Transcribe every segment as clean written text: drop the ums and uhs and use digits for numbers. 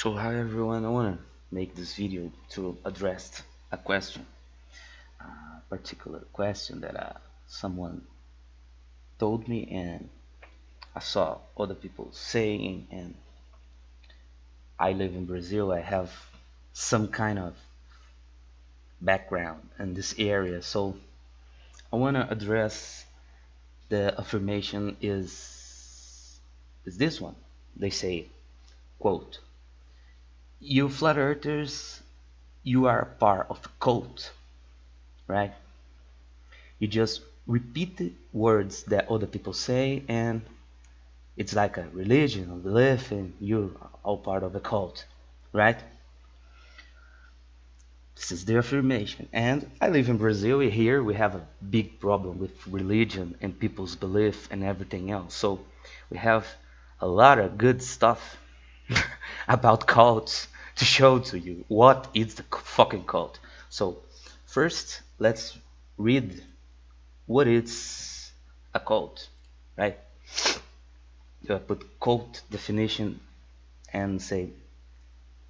So hi everyone, I want to make this video to address a question, a particular question that someone told me and I saw other people saying, and I live in Brazil. I have some kind of background in this area, so I want to address the affirmation is this one. They say, quote, "You flat earthers, you are a part of a cult, right? You just repeat the words that other people say, and it's like a religion, a belief, and you're all part of a cult, right?" This is the affirmation. And I live in Brazil. Here we have a big problem with religion and people's belief and everything else. So we have a lot of good stuff about cults to show to you what is the fucking cult. So first, let's read what is a cult, right? You put cult definition and say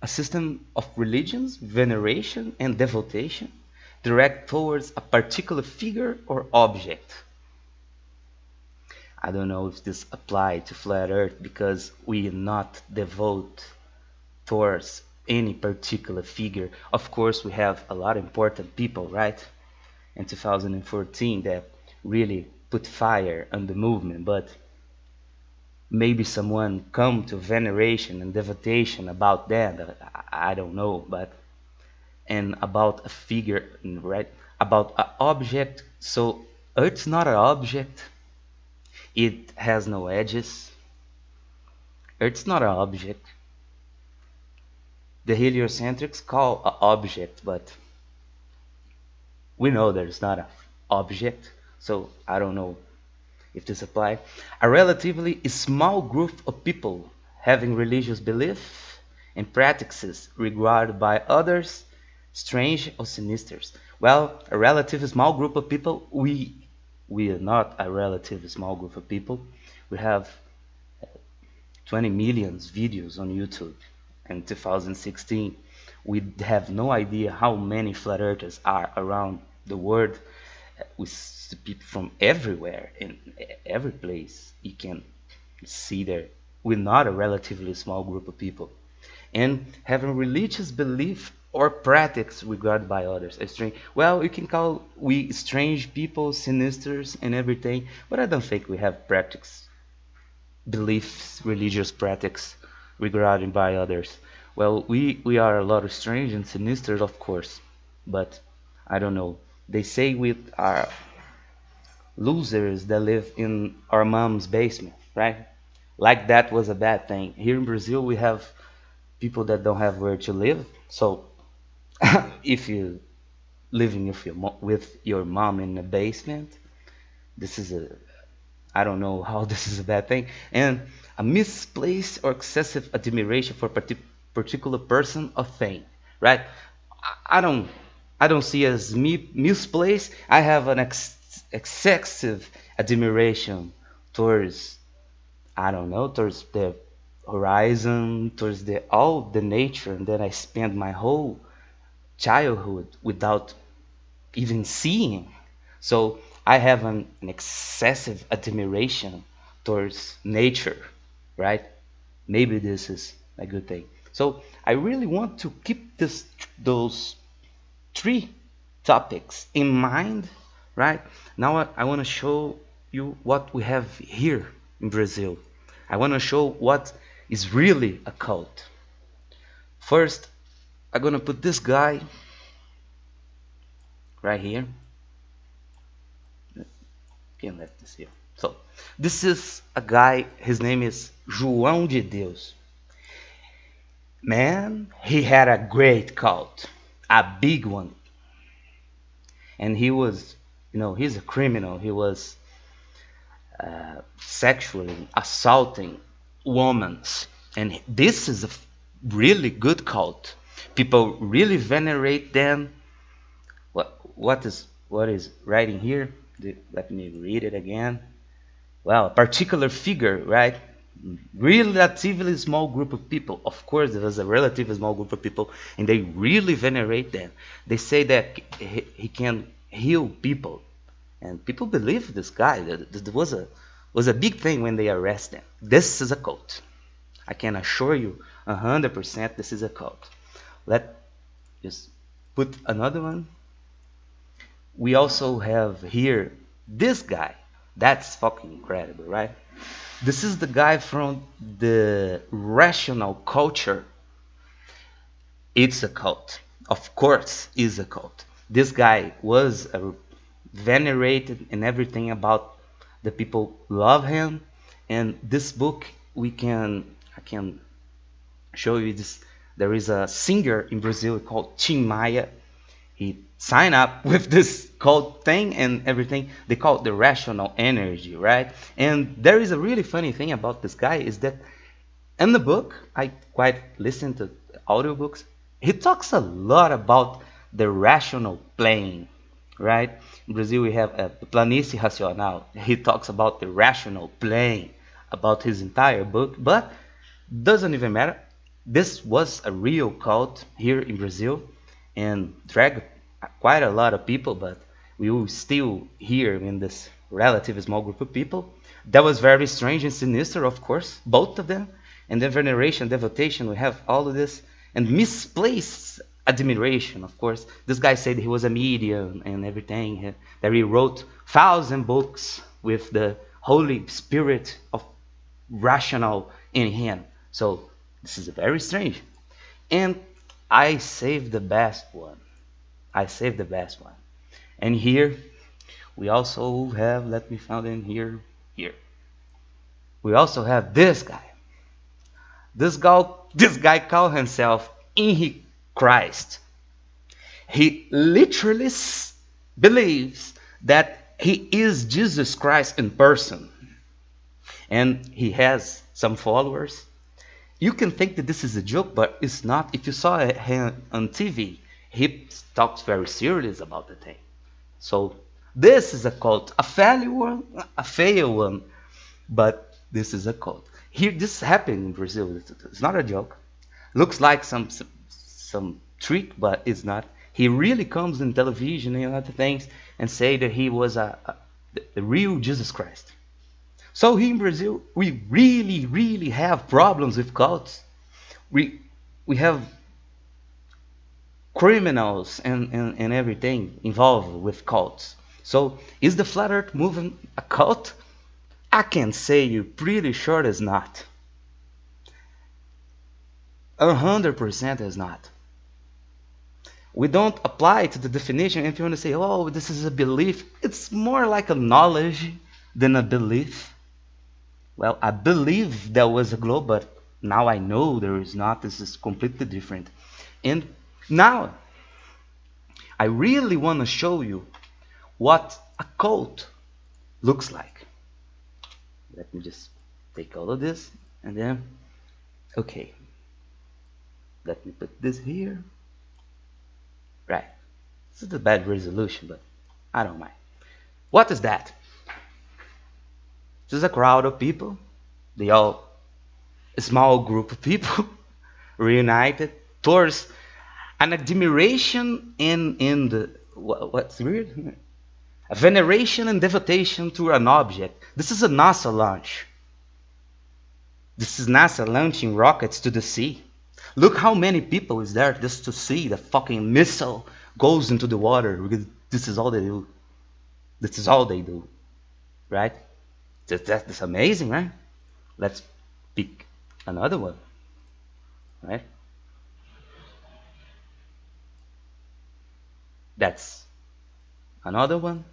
a system of religions, veneration, and devotion direct towards a particular figure or object. I don't know if this applies to flat Earth because we not devote towards any particular figure. Of course, we have a lot of important people, right? In 2014 that really put fire on the movement, but maybe someone come to veneration and devotion about that. I don't know, but and about a figure, right? About an object. So Earth's not an object. It has no edges. Earth's not an object. The heliocentrics call an object, but we know there's not an object. So I don't know if this applies. A relatively small group of people having religious belief and practices regarded by others strange or sinister. Well, a relatively small group of people, we are not a relatively small group of people. We have 20 million videos on YouTube in 2016. We have no idea how many flat earthers are around the world. We see people from everywhere, in every place you can see there. We're not a relatively small group of people. And having religious belief or practice regarded by others. A strange, well, you can call we strange people, sinisters, and everything, but I don't think we have practice, beliefs, religious practice regarded by others. Well, we are a lot of strange and sinister, of course, but I don't know. They say we are losers that live in our mom's basement, right? Like that was a bad thing. Here in Brazil, we have people that don't have where to live. So if you living with your mom in the basement, this is a I don't know how this is a bad thing, and a misplaced or excessive admiration for a particular person or thing, right? I don't I don't see as misplaced. I have an excessive admiration towards I don't know towards the horizon, towards the all the nature, and then I spend my whole childhood without even seeing. So I have an excessive admiration towards nature, right? Maybe this is a good thing. So I really want to keep those three topics in mind, right? Now I want to show you what we have here in Brazil. I want to show what is really a cult. First, I'm gonna put this guy right here. Can't let this here. So, this is a guy, his name is João de Deus. Man, he had a great cult, a big one. And he was, he's a criminal. He was sexually assaulting women. And this is a really good cult. People really venerate them. What is writing here? Let me read it again. Well, a particular figure, right? relatively small group of people. Of course, there was a relatively small group of people, and they really venerate them. They say that he can heal people, and people believe this guy. That was a big thing when they arrest him. This is a cult. I can assure you, 100%, this is a cult. Let just put another one. We also have here this guy. That's fucking incredible, right? This is the guy from the rational culture. It's a cult. Of course, is a cult. This guy was venerated and everything about the people love him. And this book, I can show you this. There is a singer in Brazil called Tim Maia. He signed up with this cult thing and everything. They call it the rational energy, right? And there is a really funny thing about this guy is that in the book, I quite listen to audiobooks. He talks a lot about the rational plane, right? In Brazil, we have Planície Racional. He talks about the rational plane, about his entire book, but doesn't even matter. This was a real cult here in Brazil and dragged quite a lot of people, but we were still here in this relatively small group of people. That was very strange and sinister, of course, both of them. And then veneration, devotion, we have all of this. And misplaced admiration, of course. This guy said he was a medium and everything, that he wrote 1,000 books with the Holy Spirit of rational in him. So this is very strange. And I saved the best one. I saved the best one. And here we also have, let me find in here. We also have this guy. This guy called himself Henry Christ. He literally believes that he is Jesus Christ in person. And he has some followers. You can think that this is a joke, but it's not. If you saw him on TV, he talks very serious about the thing. So this is a cult, a failed one, but this is a cult. Here, this happened in Brazil. It's not a joke. Looks like some trick, but it's not. He really comes in television and other things and say that he was the real Jesus Christ. So here in Brazil, we really, really have problems with cults. We have criminals and everything involved with cults. So is the Flat Earth movement a cult? I can say you pretty sure it's not. 100% is not. We don't apply to the definition. If you want to say, oh, this is a belief, it's more like a knowledge than a belief. Well, I believe there was a globe, but now I know there is not. This is completely different. And now, I really want to show you what a cult looks like. Let me just take all of this and then, okay. Let me put this here. Right. This is a bad resolution, but I don't mind. What is that? Just a crowd of people. They all, a small group of people reunited towards an admiration in the, what's weird? A veneration and devotion to an object. This is a NASA launch. This is NASA launching rockets to the sea. Look how many people is there just to see the fucking missile goes into the water. Because this is all they do. This is all they do. Right? That's amazing, right? Let's pick another one. Right? That's another one.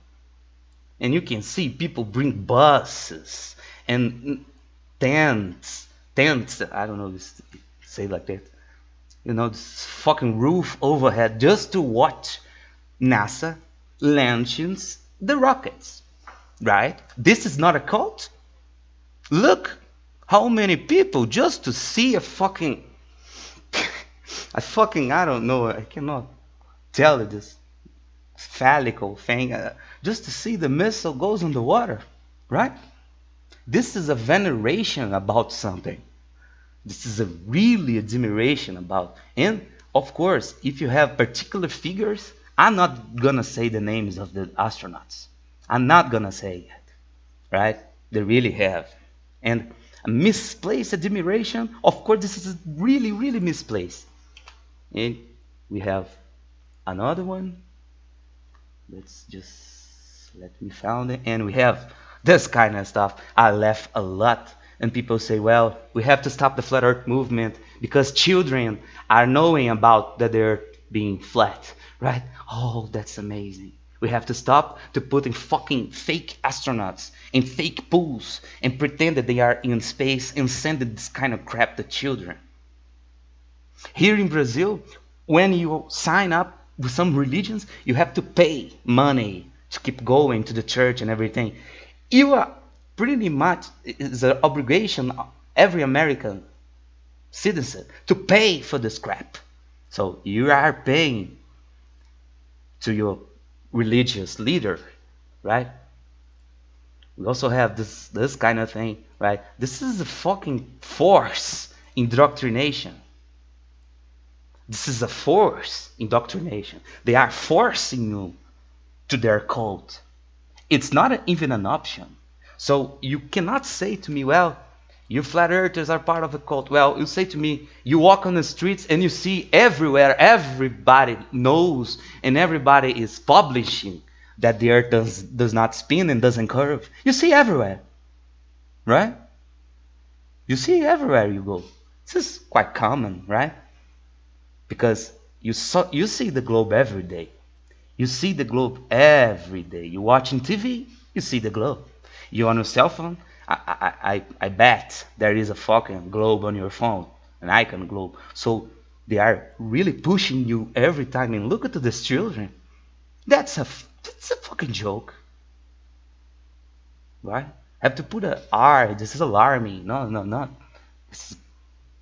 And you can see people bring buses and tents. Tents, I don't know this say like that. You know, this fucking roof overhead just to watch NASA launching the rockets. Right? This is not a cult. Look how many people just to see a fucking I don't know, I cannot tell you this phallical thing, just to see the missile goes in the water, right? This is a veneration about something. This is a really admiration about. And of course, if you have particular figures, I'm not gonna say the names of the astronauts. I'm not gonna say it, right? They really have. And a misplaced admiration, of course, this is really, really misplaced. And we have another one. Let's just let me found it. And we have this kind of stuff. I laugh a lot. And people say, well, we have to stop the flat earth movement because children are knowing about the earth being flat, right? Oh, that's amazing. We have to stop to putting fucking fake astronauts in fake pools and pretend that they are in space and send this kind of crap to children. Here in Brazil, when you sign up with some religions, you have to pay money to keep going to the church and everything. You are pretty much, it's an obligation of every American citizen to pay for this crap. So you are paying to your religious leader, right? We also have this kind of thing, right? This is a fucking force indoctrination. This is a force indoctrination. They are forcing you to their cult. It's not even an option. So you cannot say to me, well, you flat earthers are part of a cult. Well, you say to me, you walk on the streets and you see everywhere, everybody knows and everybody is publishing that the earth does not spin and doesn't curve. You see everywhere, right? You see everywhere you go. This is quite common, right? Because you see the globe every day. You see the globe every day. You watching TV, you see the globe. You on your cell phone, I bet there is a fucking globe on your phone, an icon globe. So they are really pushing you every time. And look at these children. That's a fucking joke, right? Have to put a R. This is alarming. No, no, not.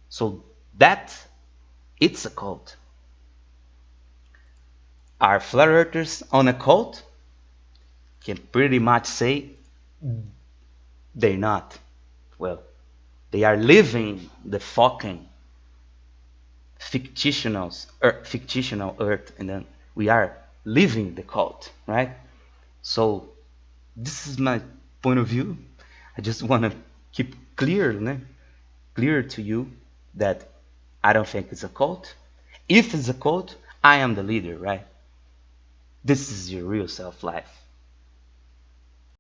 So that it's a cult. Are flat earthers on a cult? Can pretty much say they're not. Well, they are living the fucking fictional earth, and then we are living the cult, right? So this is my point of view. I just want to keep clear, né? Clear to you that I don't think it's a cult. If it's a cult, I am the leader, right? This is your real self life.